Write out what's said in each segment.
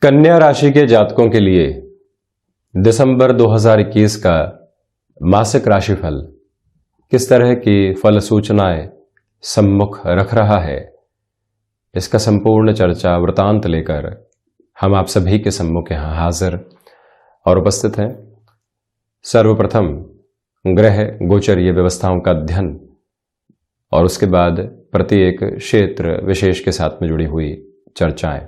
कन्या राशि के जातकों के लिए दिसंबर 2021 का मासिक राशिफल किस तरह की फल सूचनाएं सम्मुख रख रहा है, इसका संपूर्ण चर्चा वृतांत लेकर हम आप सभी के सम्मुख यहां हाजिर और उपस्थित हैं। सर्वप्रथम ग्रह गोचरीय व्यवस्थाओं का अध्ययन और उसके बाद प्रत्येक क्षेत्र विशेष के साथ में जुड़ी हुई चर्चाएं।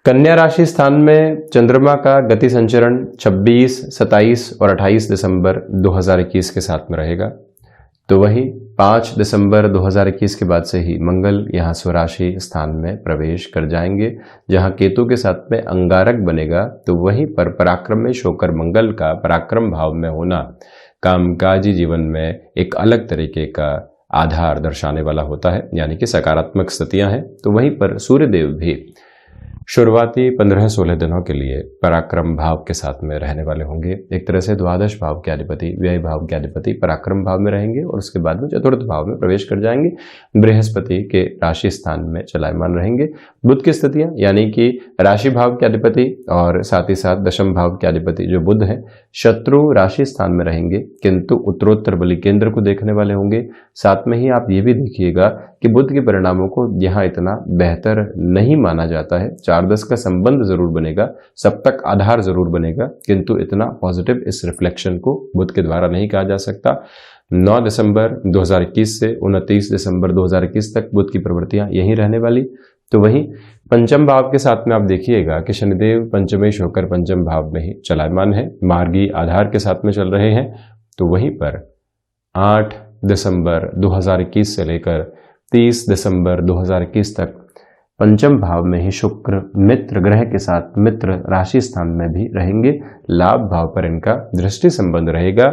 कन्या राशि स्थान में चंद्रमा का गति संचरण 26, 27 और 28 दिसंबर 2021 के साथ में रहेगा। तो वही 5 दिसंबर 2021 के बाद से ही मंगल यहाँ स्वराशि स्थान में प्रवेश कर जाएंगे, जहाँ केतु के साथ में अंगारक बनेगा। तो वहीं पर पराक्रमेश होकर मंगल का पराक्रम भाव में होना कामकाजी जीवन में एक अलग तरीके का आधार दर्शाने वाला होता है, यानी कि सकारात्मक स्थितियां हैं। तो वहीं पर सूर्यदेव भी शुरुआती 15-16 दिनों के लिए पराक्रम भाव के साथ में रहने वाले होंगे। एक तरह से द्वादश भाव के अधिपति, व्यय भाव के अधिपति पराक्रम भाव में रहेंगे और उसके बाद में चतुर्थ भाव में प्रवेश कर जाएंगे। बृहस्पति के राशि स्थान में चलायमान रहेंगे। बुध की स्थितियां, यानी कि राशि भाव के अधिपति और साथ ही साथ दशम भाव के अधिपति जो बुध है, शत्रु राशि स्थान में रहेंगे, किंतु उत्तरोत्तर बलि केंद्र को देखने वाले होंगे। साथ में ही आप ये भी देखिएगा कि बुध के परिणामों को यहाँ इतना बेहतर नहीं माना जाता है। 4-10 का संबंध जरूर बनेगा, सप्तक आधार जरूर बनेगा, किंतु इतना पॉजिटिव इस रिफ्लेक्शन को बुध के द्वारा नहीं कहा जा सकता। 9 दिसंबर 2021 से 29 दिसंबर 2021 तक बुध की प्रवृत्तियां यहीं रहने वाली। तो वहीं पंचम भाव के साथ में आप देखिएगा कि शनिदेव पंचमेश होकर पंचम भाव में ही चलायमान है, मार्गी आधार के साथ में चल रहे हैं। तो वहीं पर 8 दिसंबर 2021 से लेकर 30 दिसंबर 2021 तक पंचम भाव में ही शुक्र मित्र ग्रह के साथ मित्र राशि स्थान में भी रहेंगे। लाभ भाव पर इनका दृष्टि संबंध रहेगा।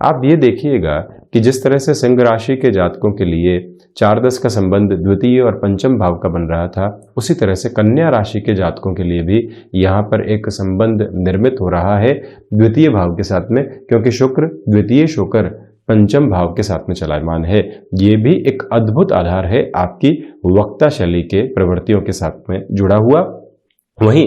आप ये देखिएगा कि जिस तरह से सिंह राशि के जातकों के लिए 4-10 का संबंध द्वितीय और पंचम भाव का बन रहा था, उसी तरह से कन्या राशि के जातकों के लिए भी यहाँ पर एक संबंध निर्मित हो रहा है द्वितीय भाव के साथ में, क्योंकि शुक्र द्वितीय होकर पंचम भाव के साथ में चलायमान है। ये भी एक अद्भुत आधार है आपकी वक्ता शैली के प्रवृत्तियों के साथ में जुड़ा हुआ। वहीं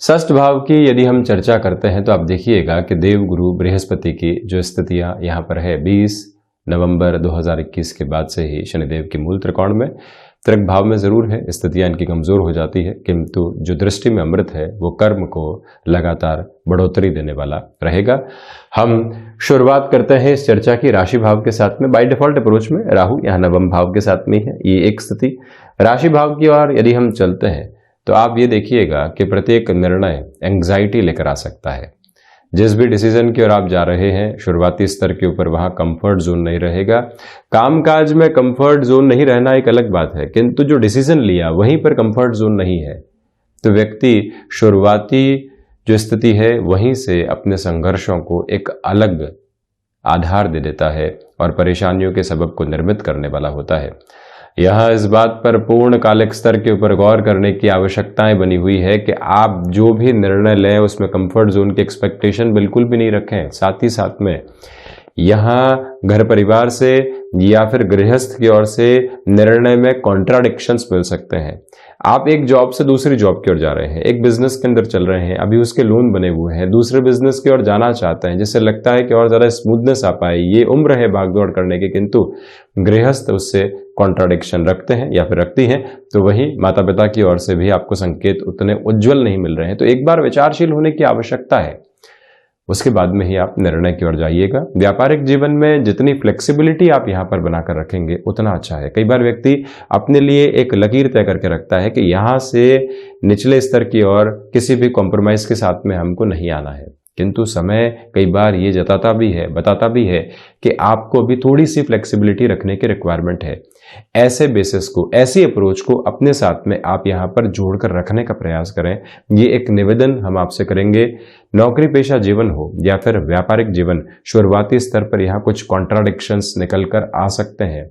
षष्ठ भाव की यदि हम चर्चा करते हैं तो आप देखिएगा कि देव गुरु बृहस्पति की जो स्थितियां यहाँ पर है, 20 नवंबर 2021 के बाद से ही शनिदेव के मूल त्रिकोण में त्रिक भाव में जरूर है, स्थितियां इनकी कमजोर हो जाती है, किंतु जो दृष्टि में अमृत है वो कर्म को लगातार बढ़ोतरी देने वाला रहेगा। हम शुरुआत करते हैं इस चर्चा की राशि भाव के साथ में। बाय डिफॉल्ट अप्रोच में राहु यहाँ नवम भाव के साथ में है, ये एक स्थिति। राशि भाव की ओर यदि हम चलते हैं तो आप ये देखिएगा कि प्रत्येक निर्णय एंग्जाइटी लेकर आ सकता है। जिस भी डिसीजन की ओर आप जा रहे हैं शुरुआती स्तर के ऊपर, वहां कंफर्ट जोन नहीं रहेगा। कामकाज में कंफर्ट जोन नहीं रहना एक अलग बात है, किंतु जो डिसीजन लिया वहीं पर कंफर्ट जोन नहीं है, तो व्यक्ति शुरुआती जो स्थिति है वहीं से अपने संघर्षों को एक अलग आधार दे देता है और परेशानियों के सबब को निर्मित करने वाला होता है। यहाँ इस बात पर पूर्ण कालिक स्तर के ऊपर गौर करने की आवश्यकताएं बनी हुई है कि आप जो भी निर्णय लें उसमें कंफर्ट जोन की एक्सपेक्टेशन बिल्कुल भी नहीं रखें। साथ ही साथ में यहाँ घर परिवार से या फिर गृहस्थ की ओर से निर्णय में कॉन्ट्राडिक्शंस मिल सकते हैं। आप एक जॉब से दूसरी जॉब की ओर जा रहे हैं, एक बिजनेस के अंदर चल रहे हैं, अभी उसके लोन बने हुए हैं, दूसरे बिजनेस की ओर जाना चाहते हैं, जिससे लगता है कि और ज्यादा स्मूथनेस आ पाए, ये उम्र है भागदौड़ करने की, किंतु गृहस्थ उससे कॉन्ट्राडिक्शन रखते हैं या फिर रखती हैं। तो वही माता पिता की ओर से भी आपको संकेत उतने उज्जवल नहीं मिल रहे हैं। तो एक बार विचारशील होने की आवश्यकता है, उसके बाद में ही आप निर्णय की ओर जाइएगा। व्यापारिक जीवन में जितनी फ्लेक्सिबिलिटी आप यहाँ पर बनाकर रखेंगे उतना अच्छा है। कई बार व्यक्ति अपने लिए एक लकीर तय करके रखता है कि यहाँ से निचले स्तर की ओर किसी भी कॉम्प्रोमाइज के साथ में हमको नहीं आना है, किंतु समय कई बार ये बताता भी है कि आपको भी थोड़ी सी फ्लेक्सिबिलिटी रखने की रिक्वायरमेंट है। ऐसे बेसिस को, ऐसी अप्रोच को अपने साथ में आप यहाँ पर जोड़कर रखने का प्रयास करें। ये एक निवेदन हम आपसे करेंगे। नौकरी पेशा जीवन हो या फिर व्यापारिक जीवन, शुरुआती स्तर पर यहाँ कुछ कॉन्ट्राडिक्शंस निकल कर आ सकते हैं,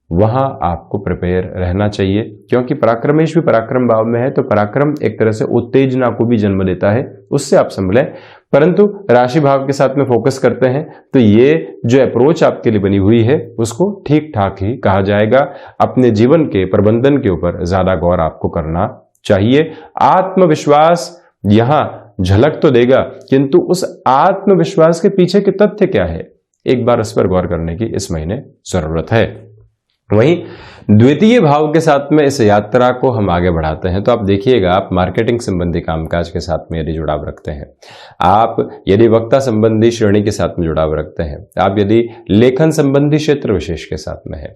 वहां आपको प्रिपेयर रहना चाहिए, क्योंकि पराक्रमेश भी पराक्रम भाव में है, तो पराक्रम एक तरह से उत्तेजना को भी जन्म देता है, उससे आप संभलें। परंतु राशि भाव के साथ में फोकस करते हैं तो ये जो अप्रोच आपके लिए बनी हुई है उसको ठीक ठाक ही कहा जाएगा। अपने जीवन के प्रबंधन के ऊपर ज्यादा गौर आपको करना चाहिए। आत्मविश्वास यहां झलक तो देगा, किंतु उस आत्मविश्वास के पीछे के तथ्य क्या है, एक बार इस पर गौर करने की इस महीने जरूरत है। वहीं द्वितीय भाव के साथ में इस यात्रा को हम आगे बढ़ाते हैं तो आप देखिएगा, आप मार्केटिंग संबंधी कामकाज के साथ में यदि जुड़ाव रखते हैं, आप यदि वक्ता संबंधी श्रेणी के साथ में जुड़ाव रखते हैं, आप यदि लेखन संबंधी क्षेत्र विशेष के साथ में है,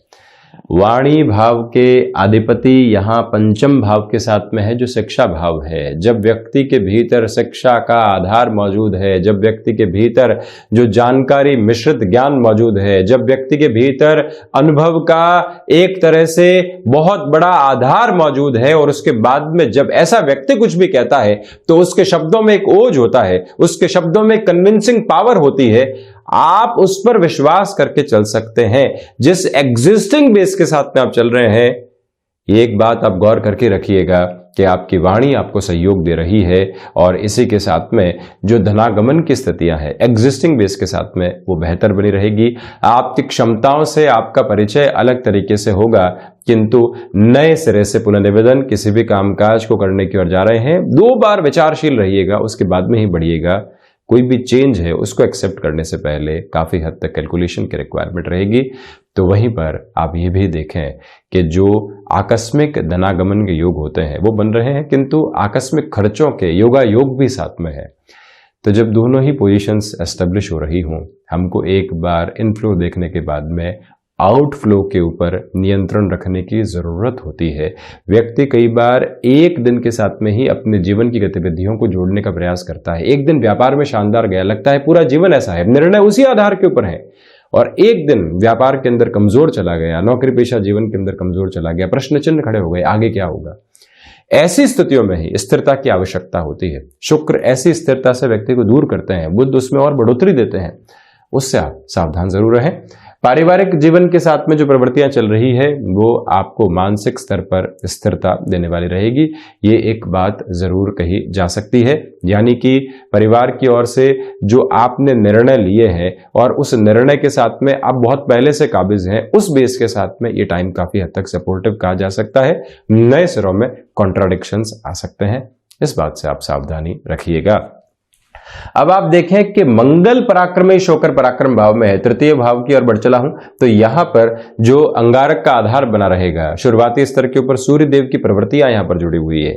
वाणी भाव के अधिपति यहां पंचम भाव के साथ में है जो शिक्षा भाव है। जब व्यक्ति के भीतर शिक्षा का आधार मौजूद है, जब व्यक्ति के भीतर जो जानकारी मिश्रित ज्ञान मौजूद है, जब व्यक्ति के भीतर अनुभव का एक तरह से बहुत बड़ा आधार मौजूद है, और उसके बाद में जब ऐसा व्यक्ति कुछ भी कहता है तो उसके शब्दों में एक ओज होता है, उसके शब्दों में कन्विंसिंग पावर होती है, आप उस पर विश्वास करके चल सकते हैं। जिस एग्जिस्टिंग बेस के साथ में आप चल रहे हैं, ये एक बात आप गौर करके रखिएगा कि आपकी वाणी आपको सहयोग दे रही है, और इसी के साथ में जो धनागमन की स्थितियां हैं एग्जिस्टिंग बेस के साथ में वो बेहतर बनी रहेगी। आपकी क्षमताओं से आपका परिचय अलग तरीके से होगा, किंतु नए सिरे से पुनर्निवेदन किसी भी कामकाज को करने की ओर जा रहे हैं, 2 बार विचारशील रहिएगा, उसके बाद में ही बढ़िएगा। कोई भी चेंज है उसको एक्सेप्ट करने से पहले काफी हद तक कैलकुलेशन की रिक्वायरमेंट रहेगी। तो वहीं पर आप ये भी देखें कि जो आकस्मिक धनागमन के योग होते हैं वो बन रहे हैं, किंतु आकस्मिक खर्चों के योग भी साथ में है। तो जब दोनों ही पोजीशंस एस्टेब्लिश हो रही हों, हमको एक बार इनफ्लो देखने के बाद में आउटफ्लो के ऊपर नियंत्रण रखने की जरूरत होती है। व्यक्ति कई बार एक दिन के साथ में ही अपने जीवन की गतिविधियों को जोड़ने का प्रयास करता है। एक दिन व्यापार में शानदार गया, लगता है पूरा जीवन ऐसा है, निर्णय उसी आधार के ऊपर है, और एक दिन व्यापार के अंदर कमजोर चला गया, नौकरी पेशा जीवन के अंदर कमजोर चला गया, प्रश्न चिन्ह खड़े हो गए, आगे क्या होगा। ऐसी स्थितियों में ही स्थिरता की आवश्यकता होती है। शुक्र ऐसी स्थिरता से व्यक्ति को दूर करते हैं, बुध उसमें और बढ़ोतरी देते हैं, उससे आप सावधान जरूर रहें। पारिवारिक जीवन के साथ में जो प्रवृत्तियां चल रही है वो आपको मानसिक स्तर पर स्थिरता देने वाली रहेगी, ये एक बात जरूर कही जा सकती है। यानी कि परिवार की ओर से जो आपने निर्णय लिए हैं और उस निर्णय के साथ में आप बहुत पहले से काबिज हैं, उस बेस के साथ में ये टाइम काफी हद तक सपोर्टिव कहा जा सकता है। नए सिरों में कॉन्ट्राडिक्शंस आ सकते हैं, इस बात से आप सावधानी रखिएगा। अब आप देखें कि मंगल पराक्रमी होकर पराक्रम भाव में है, तृतीय भाव की ओर बढ़ चला हूं, तो यहां पर जो अंगारक का आधार बना रहेगा, शुरुआती स्तर के ऊपर सूर्य देव की प्रवृत्तियां यहां पर जुड़ी हुई है।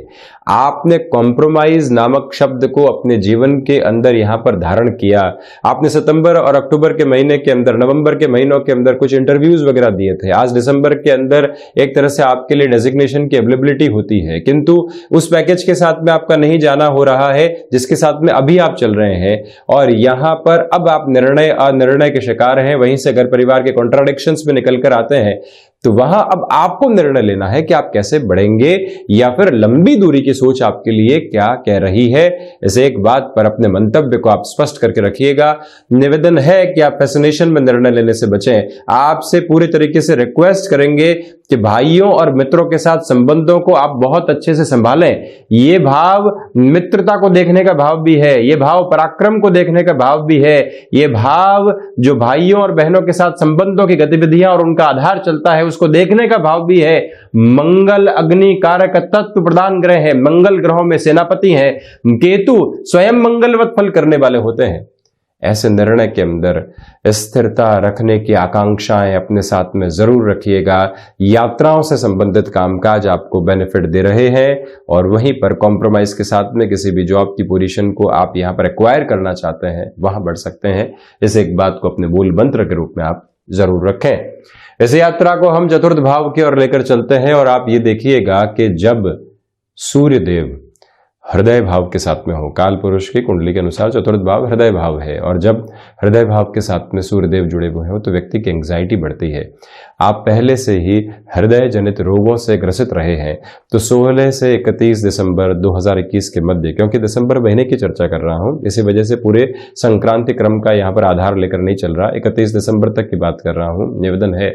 आपने कॉम्प्रोमाइज नामक शब्द को अपने जीवन के अंदर यहां पर धारण किया। आपने सितंबर और अक्टूबर के महीने के अंदर, नवंबर के महीनों के अंदर कुछ इंटरव्यूज वगैरह दिए थे। आज दिसंबर के अंदर एक तरह से आपके लिए डेजिग्नेशन की अवेलेबिलिटी होती है, किंतु उस पैकेज के साथ में आपका नहीं जाना हो रहा है जिसके साथ में अभी आप चल रहे हैं, और यहां पर अब आप निर्णय अनिर्णय के शिकार हैं। वहीं से घर परिवार के कॉन्ट्राडिक्शंस में निकल कर आते हैं, तो वहां अब आपको निर्णय लेना है कि आप कैसे बढ़ेंगे, या फिर लंबी दूरी की सोच आपके लिए क्या कह रही है। इस एक बात पर अपने मंतव्य को आप स्पष्ट करके रखिएगा। निवेदन है कि आप फैसिनेशन में निर्णय लेने से बचें। आपसे पूरी तरीके से रिक्वेस्ट करेंगे कि भाइयों और मित्रों के साथ संबंधों को आप बहुत अच्छे से संभालें। ये भाव मित्रता को देखने का भाव भी है, ये भाव पराक्रम को देखने का भाव भी है, ये भाव जो भाइयों और बहनों के साथ संबंधों की गतिविधियां और उनका आधार चलता है उसको देखने का भाव भी है। मंगल अग्नि कारक तत्व प्रधान ग्रह है, मंगल ग्रहों में सेनापति है, केतु स्वयं मंगलवत फल करने वाले होते हैं। ऐसे निर्णय के अंदर स्थिरता रखने की आकांक्षाएं अपने साथ में जरूर रखिएगा। यात्राओं से संबंधित कामकाज आपको बेनिफिट दे रहे हैं, और वहीं पर कॉम्प्रोमाइज के साथ में किसी भी जॉब की पोजीशन को आप यहां पर एक्वायर करना चाहते हैं वहां बढ़ सकते हैं। इस एक बात को अपने मूल मंत्र के रूप में आप जरूर रखें। इस यात्रा को हम चतुर्थ भाव की ओर लेकर चलते हैं, और आप ये देखिएगा कि जब सूर्य देव हृदय भाव के साथ में हो, काल पुरुष की कुंडली के अनुसार चतुर्थ भाव हृदय भाव है, और जब हृदय भाव के साथ में सूर्यदेव जुड़े हुए हो तो व्यक्ति की एंग्जाइटी बढ़ती है। आप पहले से ही हृदय जनित रोगों से ग्रसित रहे हैं, तो 16 से 31 दिसंबर 2021 के मध्य, क्योंकि दिसंबर महीने की चर्चा कर रहा हूं इसी वजह से पूरे संक्रांति क्रम का यहां पर आधार लेकर नहीं चल रहा, 31 दिसंबर तक की बात कर रहा हूं। निवेदन है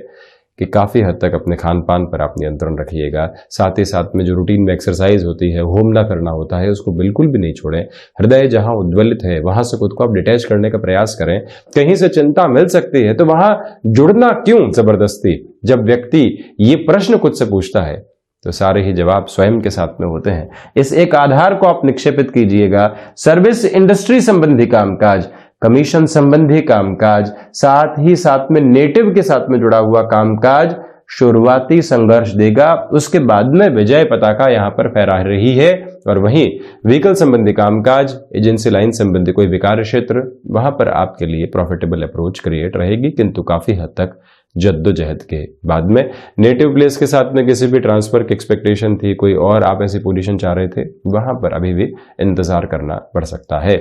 कि काफी हद तक अपने खान पान पर आप नियंत्रण रखिएगा। साथ ही साथ में जो रूटीन में एक्सरसाइज होती है, होमना करना होता है, उसको बिल्कुल भी नहीं छोड़ें। हृदय जहां उद्वेलित है वहां से खुद को आप डिटैच करने का प्रयास करें। कहीं से चिंता मिल सकती है तो वहां जुड़ना क्यों जबरदस्ती। जब व्यक्ति ये प्रश्न खुद से पूछता है तो सारे ही जवाब स्वयं के साथ में होते हैं। इस एक आधार को आप निक्षेपित कीजिएगा। सर्विस इंडस्ट्री संबंधी कामकाज, कमीशन संबंधी कामकाज, साथ ही साथ में नेटिव के साथ में जुड़ा हुआ कामकाज शुरुआती संघर्ष देगा, उसके बाद में विजय पताका यहां पर फहरा रही है। और वहीं व्हीकल संबंधी कामकाज, एजेंसी लाइन संबंधी कोई विकास क्षेत्र, वहां पर आपके लिए प्रॉफिटेबल अप्रोच क्रिएट रहेगी, किंतु काफी हद तक जद्दोजहद के बाद में। नेटिव प्लेस के साथ में किसी भी ट्रांसफर की एक्सपेक्टेशन थी, कोई और आप ऐसी पोजीशन चाह रहे थे, वहां पर अभी भी इंतजार करना पड़ सकता है।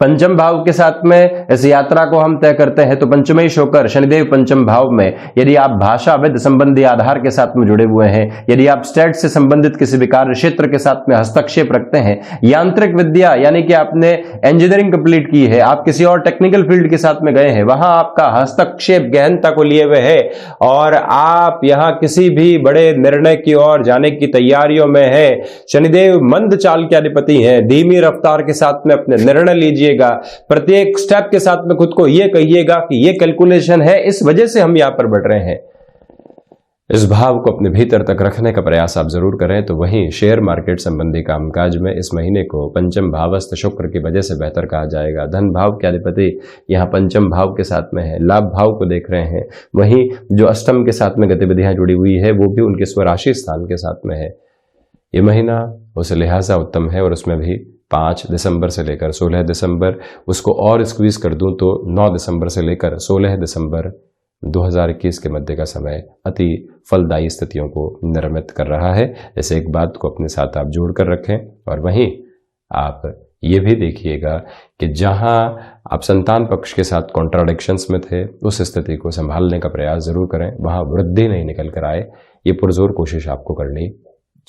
पंचम भाव के साथ में इस यात्रा को हम तय करते हैं तो पंचमेश होकर शनिदेव पंचम भाव में, यदि आप भाषा विद संबंधी आधार के साथ में जुड़े हुए हैं, यदि आप स्टेट से संबंधित किसी भी कार्य क्षेत्र के साथ में हस्तक्षेप रखते हैं, यांत्रिक विद्या यानी कि आपने इंजीनियरिंग कंप्लीट की है, आप किसी और टेक्निकल फील्ड के साथ में गए हैं, वहां आपका हस्तक्षेप गहनता को लिए हुए है और आप यहां किसी भी बड़े निर्णय की ओर जाने की तैयारियों में है। शनिदेव मंद चाल के अधिपति हैं, धीमी रफ्तार के साथ में अपने निर्णय लीजिएगा। प्रत्येक स्टेप के साथ में खुद को यह कहिएगा कि यह कैलकुलेशन है, इस वजह से हम यहां पर बढ़ रहे हैं। इस भाव को अपने भीतर तक रखने का प्रयास आप जरूर करें। तो वहीं शेयर मार्केट संबंधी कामकाज में इस महीने को पंचम भावस्थ शुक्र की वजह से बेहतर कहा जाएगा। धन भाव के अधिपति यहां पंचम भाव के साथ में है, लाभ भाव को देख रहे हैं। वहीं जो अष्टम के साथ में गतिविधियां जुड़ी हुई है वो भी उनके स्वराशि स्थान के साथ में है। ये महीना उस लिहाजा उत्तम है और उसमें भी 5 दिसंबर से लेकर 16 दिसंबर, उसको और स्क्वीज कर दूं तो 9 दिसंबर से लेकर 16 दिसंबर 2021 के मध्य का समय अति फलदायी स्थितियों को निर्मित कर रहा है। ऐसे एक बात को अपने साथ आप जोड़ कर रखें। और वहीं आप ये भी देखिएगा कि जहां आप संतान पक्ष के साथ कॉन्ट्राडिक्शंस में थे, उस स्थिति को संभालने का प्रयास जरूर करें, वहां वृद्धि नहीं निकल कर आए, ये पुरजोर कोशिश आपको करनी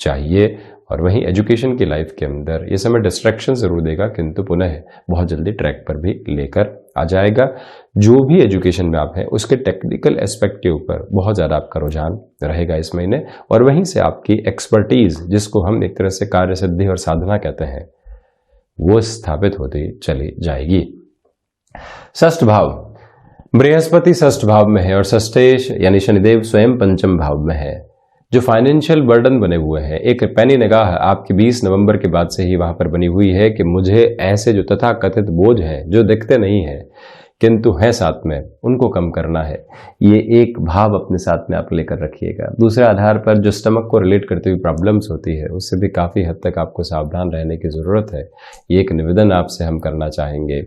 चाहिए। और वहीं एजुकेशन की लाइफ के अंदर ये समय डिस्ट्रैक्शन जरूर देगा, किंतु पुनः बहुत जल्दी ट्रैक पर भी लेकर आ जाएगा। जो भी एजुकेशन में आप हैं उसके टेक्निकल एस्पेक्ट के ऊपर बहुत ज़्यादा आपका रुझान रहेगा इस महीने, और वहीं से आपकी एक्सपर्टीज, जिसको हम एक तरह से कार्य सिद्धि और साधना कहते हैं, वो स्थापित होती चली जाएगी। षष्ठ भाव, बृहस्पति षष्ठ भाव में है और षष्ठेश यानी शनिदेव स्वयं पंचम भाव में है। जो फाइनेंशियल बर्डन बने हुए हैं, एक पैनी निगाह आपकी 20 नवंबर के बाद से ही वहां पर बनी हुई है कि मुझे ऐसे जो तथाकथित बोझ हैं, जो दिखते नहीं हैं किंतु है साथ में, उनको कम करना है। ये एक भाव अपने साथ में आप लेकर रखिएगा। दूसरे आधार पर जो स्टमक को रिलेट करती हुई प्रॉब्लम्स होती है, उससे भी काफ़ी हद तक आपको सावधान रहने की ज़रूरत है। ये एक निवेदन आपसे हम करना चाहेंगे।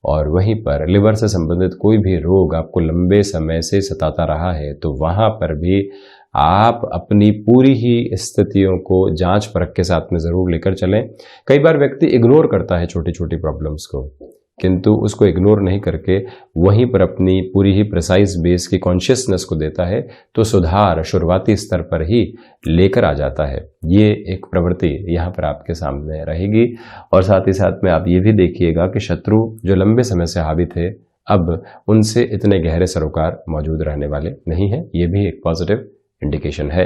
और वहीं पर लिवर से संबंधित कोई भी रोग आपको लंबे समय से सताता रहा है, तो वहाँ पर भी आप अपनी पूरी ही स्थितियों को जांच परख के साथ में ज़रूर लेकर चलें। कई बार व्यक्ति इग्नोर करता है छोटी छोटी प्रॉब्लम्स को, किंतु उसको इग्नोर नहीं करके वहीं पर अपनी पूरी ही प्रिसाइज बेस की कॉन्शियसनेस को देता है, तो सुधार शुरुआती स्तर पर ही लेकर आ जाता है। ये एक प्रवृत्ति यहाँ पर आपके सामने रहेगी। और साथ ही साथ में आप ये भी देखिएगा कि शत्रु जो लंबे समय से हावी थे, अब उनसे इतने गहरे सरोकार मौजूद रहने वाले नहीं हैं। ये भी एक पॉजिटिव इंडिकेशन है।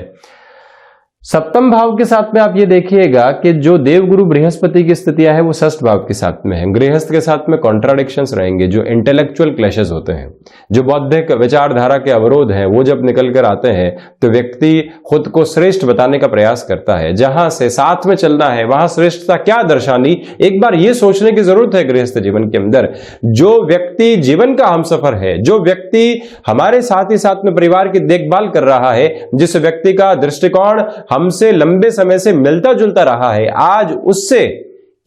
सप्तम भाव के साथ में आप ये देखिएगा कि जो देवगुरु बृहस्पति की स्थितियां है वो षष्ठ भाव के साथ में है। गृहस्थ के साथ में कॉन्ट्राडिक्शंस रहेंगे, जो इंटेलेक्चुअल क्लैशेस होते हैं, जो बौद्धिक विचारधारा के अवरोध हैं, वो जब निकल कर आते हैं तो व्यक्ति खुद को श्रेष्ठ बताने का प्रयास करता है। जहां से साथ में चलना है वहां श्रेष्ठता क्या दर्शानी, एक बार ये सोचने की जरूरत है गृहस्थ जीवन के अंदर। जो व्यक्ति जीवन का हमसफर है, जो व्यक्ति हमारे साथ ही साथ में परिवार की देखभाल कर रहा है, जिस व्यक्ति का दृष्टिकोण हमसे लंबे समय से मिलता जुलता रहा है, आज उससे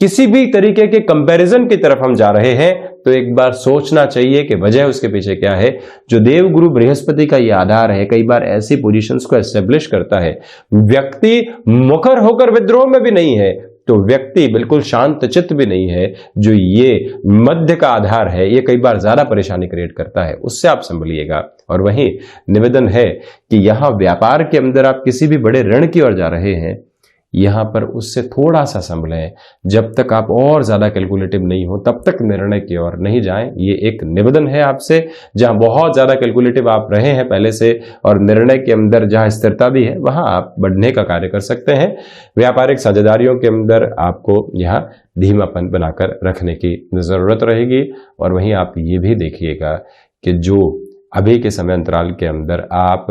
किसी भी तरीके के कंपैरिजन की तरफ हम जा रहे हैं, तो एक बार सोचना चाहिए कि वजह उसके पीछे क्या है। जो देवगुरु बृहस्पति का ये आधार है, कई बार ऐसी पोजीशंस को एस्टेब्लिश करता है। व्यक्ति मुखर होकर विद्रोह में भी नहीं है, तो व्यक्ति बिल्कुल शांत चित्त भी नहीं है। जो ये मध्य का आधार है, ये कई बार ज्यादा परेशानी क्रिएट करता है, उससे आप संभलिएगा। और वहीं निवेदन है कि यहां व्यापार के अंदर आप किसी भी बड़े ऋण की ओर जा रहे हैं, यहां पर उससे थोड़ा सा संभलें। जब तक आप और ज्यादा कैलकुलेटिव नहीं हो, तब तक निर्णय की ओर नहीं जाएं। ये एक निवेदन है आपसे। जहां बहुत ज्यादा कैलकुलेटिव आप रहे हैं पहले से, और निर्णय के अंदर जहां स्थिरता भी है, वहां आप बढ़ने का कार्य कर सकते हैं। व्यापारिक साझेदारियों के अंदर आपको यहां धीमापन बनाकर रखने की जरूरत रहेगी। और वहीं आप ये भी देखिएगा कि जो अभी के समय अंतराल के अंदर आप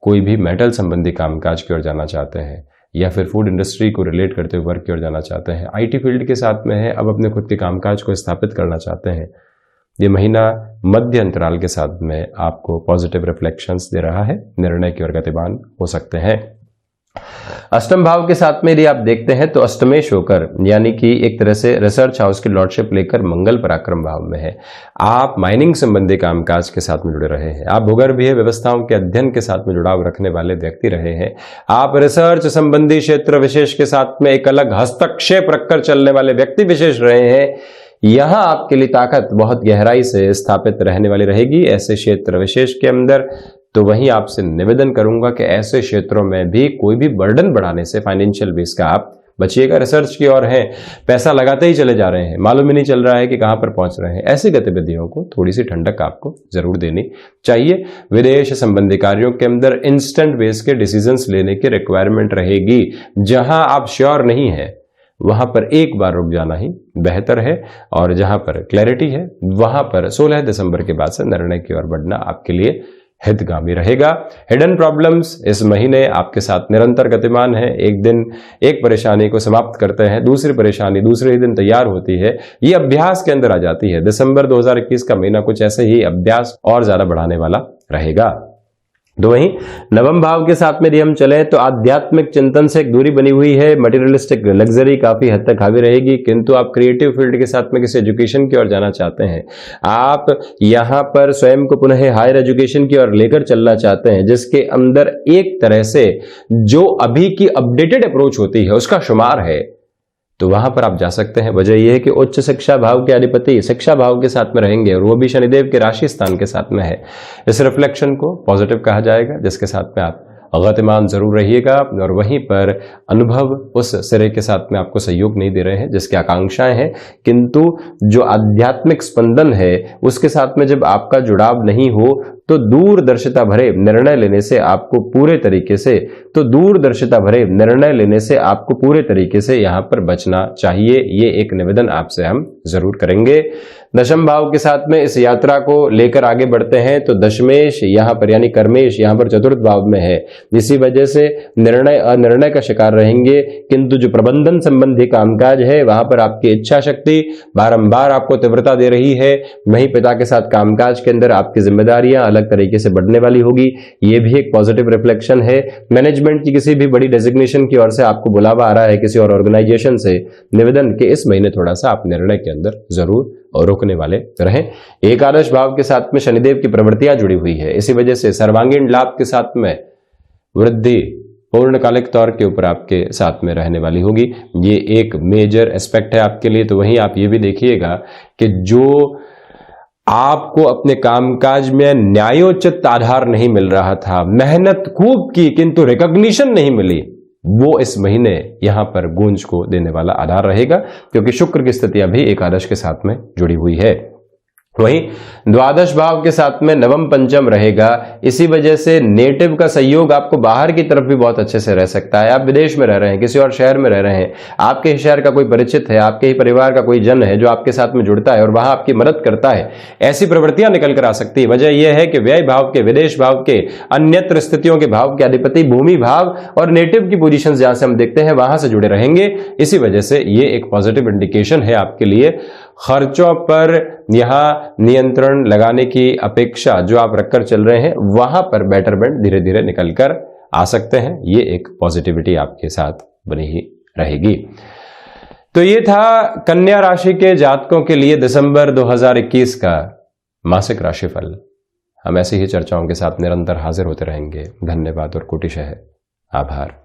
कोई भी मेटल संबंधी कामकाज की ओर जाना चाहते हैं या फिर फूड इंडस्ट्री को रिलेट करते हुए वर्क की ओर जाना चाहते हैं, आईटी फील्ड के साथ में है, अब अपने खुद के कामकाज को स्थापित करना चाहते हैं, ये महीना मध्य अंतराल के साथ में आपको पॉजिटिव रिफ्लेक्शंस दे रहा है, निर्णय की ओर गतिमान हो सकते हैं। अष्टम भाव के साथ में यदि आप देखते हैं तो अष्टमेश होकर, यानी कि एक तरह से रिसर्च हाउस की लॉर्डशिप लेकर मंगल पराक्रम भाव में है। आप माइनिंग संबंधी कामकाज के साथ में जुड़े रहे हैं, आप भूगर्भीय व्यवस्थाओं के अध्ययन के साथ में जुड़ाव रखने वाले व्यक्ति रहे हैं, आप रिसर्च संबंधी क्षेत्र विशेष के साथ में एक अलग हस्तक्षेप रखकर चलने वाले व्यक्ति विशेष रहे हैं। यहां आपके लिए ताकत बहुत गहराई से स्थापित रहने वाली रहेगी ऐसे क्षेत्र विशेष के अंदर। तो वहीं आपसे निवेदन करूंगा कि ऐसे क्षेत्रों में भी कोई भी बर्डन बढ़ाने से फाइनेंशियल बेस का आप बचिएगा। रिसर्च की ओर है, पैसा लगाते ही चले जा रहे हैं, मालूम ही नहीं चल रहा है कि कहां पर पहुंच रहे हैं, ऐसी गतिविधियों को थोड़ी सी ठंडक आपको जरूर देनी चाहिए। विदेश संबंधी कार्यों के अंदर इंस्टेंट बेस के डिसीजंस लेने की रिक्वायरमेंट रहेगी। जहां आप श्योर नहीं है वहां पर एक बार रुक जाना ही बेहतर है, और जहां पर क्लैरिटी है वहां पर 16 दिसंबर के बाद से निर्णय की ओर बढ़ना आपके लिए हितगामी रहेगा। हिडन प्रॉब्लम्स इस महीने आपके साथ निरंतर गतिमान है। एक दिन एक परेशानी को समाप्त करते हैं, दूसरी परेशानी दूसरे ही दिन तैयार होती है, ये अभ्यास के अंदर आ जाती है। दिसंबर 2021 का महीना कुछ ऐसे ही अभ्यास और ज्यादा बढ़ाने वाला रहेगा। तो वहीं नवम भाव के साथ में यदि हम चले तो आध्यात्मिक चिंतन से एक दूरी बनी हुई है, मटेरियलिस्टिक लग्जरी काफी हद तक हावी रहेगी, किंतु आप क्रिएटिव फील्ड के साथ में किसी एजुकेशन की ओर जाना चाहते हैं, आप यहां पर स्वयं को पुनः हायर एजुकेशन की ओर लेकर चलना चाहते हैं, जिसके अंदर एक तरह से जो अभी की अपडेटेड अप्रोच होती है उसका शुमार है, तो वहां पर आप जा सकते हैं। वजह यह है कि उच्च शिक्षा भाव के अधिपति शिक्षा भाव के साथ में रहेंगे और वो भी शनिदेव के राशि स्थान के साथ में है। इस रिफ्लेक्शन को पॉजिटिव कहा जाएगा, जिसके साथ में आप गतिमान जरूर रहिएगा, और वहीं पर अनुभव उस सिरे के साथ में आपको सहयोग नहीं दे रहे हैं जिसकी आकांक्षाएं हैं, किंतु जो आध्यात्मिक स्पंदन है उसके साथ में जब आपका जुड़ाव नहीं हो तो दूरदर्शिता भरे निर्णय लेने से आपको पूरे तरीके से यहां पर बचना चाहिए। ये एक निवेदन आपसे हम जरूर करेंगे। दशम भाव के साथ में इस यात्रा को लेकर आगे बढ़ते हैं तो दशमेश यहां पर यानी कर्मेश यहां पर चतुर्थ भाव में है, इसी वजह से निर्णय अनिर्णय का शिकार रहेंगे, किंतु जो प्रबंधन संबंधी कामकाज है वहां पर आपकी इच्छा शक्ति बारंबार आपको तीव्रता दे रही है। वहीं पिता के साथ कामकाज के अंदर आपकी जिम्मेदारियां अलग तरीके से बढ़ने वाली होगी, ये भी एक पॉजिटिव रिफ्लेक्शन है। मैनेजमेंट की किसी भी बड़ी डेजिग्नेशन की ओर से आपको बुलावा आ रहा है किसी और ऑर्गेनाइजेशन से, निवेदन के इस महीने थोड़ा सा आप निर्णय के अंदर जरूर और रोकने वाले रहें। एकादश भाव के साथ में शनिदेव की प्रवृत्तियां जुड़ी हुई है, इसी वजह से सर्वांगीण लाभ के साथ में वृद्धि पूर्णकालिक तौर के ऊपर आपके साथ में रहने वाली होगी। ये एक मेजर एस्पेक्ट है आपके लिए। तो वहीं आप ये भी देखिएगा कि जो आपको अपने कामकाज में न्यायोचित आधार नहीं मिल रहा था, मेहनत खूब की किंतु रिकॉग्निशन नहीं मिली, वो इस महीने यहां पर गूंज को देने वाला आधार रहेगा, क्योंकि शुक्र की स्थितियां भी एकादश के साथ में जुड़ी हुई है। वहीं द्वादश भाव के साथ में नवम पंचम रहेगा, इसी वजह से नेटिव का सहयोग आपको बाहर की तरफ भी बहुत अच्छे से रह सकता है। आप विदेश में रह रहे हैं, किसी और शहर में रह रहे हैं, आपके ही शहर का कोई परिचित है, आपके ही परिवार का कोई जन है जो आपके साथ में जुड़ता है और वहां आपकी मदद करता है, ऐसी प्रवृत्तियां निकल कर आ सकती है। वजह यह है कि व्यय भाव के, विदेश भाव के, अन्यत्र स्थितियों के भाव के अधिपति भूमि भाव और नेटिव की पोजीशन जहां से हम देखते हैं वहां से जुड़े रहेंगे। इसी वजह से ये एक पॉजिटिव इंडिकेशन है आपके लिए। खर्चों पर यहां नियंत्रण लगाने की अपेक्षा जो आप रखकर चल रहे हैं वहां पर बेटरमेंट धीरे धीरे निकलकर आ सकते हैं। ये एक पॉजिटिविटी आपके साथ बनी ही रहेगी। तो ये था कन्या राशि के जातकों के लिए दिसंबर 2021 का मासिक राशिफल। हम ऐसी ही चर्चाओं के साथ निरंतर हाजिर होते रहेंगे। धन्यवाद और कोटिशः आभार।